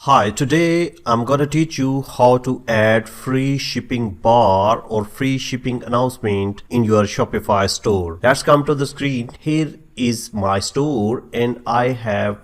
Hi, today I'm gonna teach you how to add free shipping bar or free shipping announcement in your Shopify store. Let's come to the screen. Here is my store and I have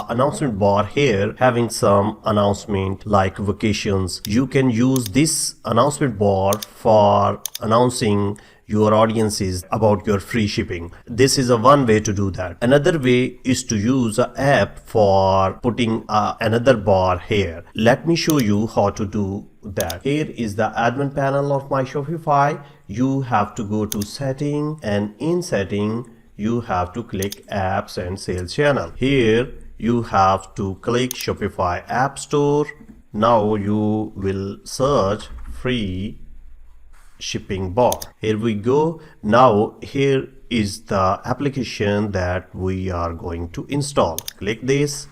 announcement bar here having some announcement like vacations. You can use this announcement bar for announcing your audiences about your free shipping. This is a one way to do that. Another way is to use an app for putting another bar here. Let me show you how to do that. Here is the admin panel of my Shopify. You have to go to setting, and in setting you have to click apps and sales channel. Here you have to click Shopify App Store. Now you will search free shipping bar. Here we go. Now here is the application that we are going to install. Click this,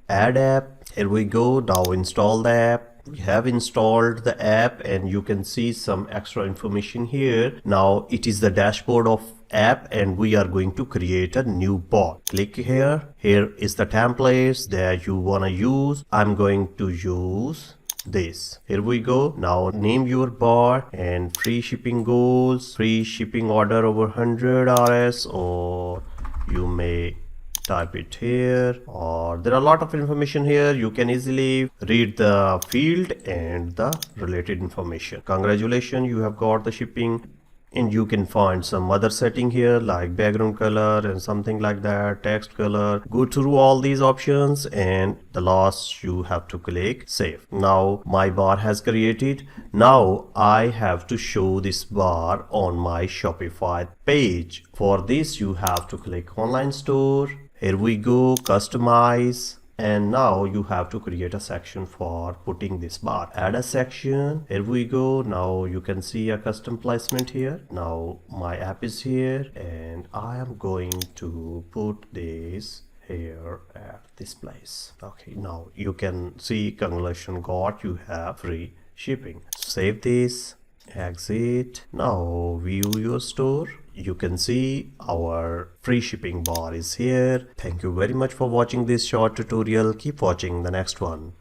add app. Here we go. Now install the app. We have installed the app and you can see some extra information here. Now it is the dashboard of app and we are going to create a new bar. Click here. Here is the templates that you want to use. I'm going to use this. Here we go. Now name your bar and free shipping goals, free shipping order over 100 RS, or you may type it here, or there are a lot of information here. You can easily read the field and the related information. Congratulations, you have got the shipping. And you can find some other setting here like background color and something like that, text color. Go through all these options and the last you have to click save. Now my bar has created. Now I have to show this bar on my Shopify page. For this you have to click online store. Here we go, customize. And now you have to create a section for putting this bar. Add a section. Here we go. Now you can see a custom placement here. Now my app is here and I am going to put this here at this place. Okay, now you can see, congratulations, got you have free shipping. Save this, exit. Now view your store. You can see our free shipping bar is here. Thank you very much for watching this short tutorial. Keep watching the next one.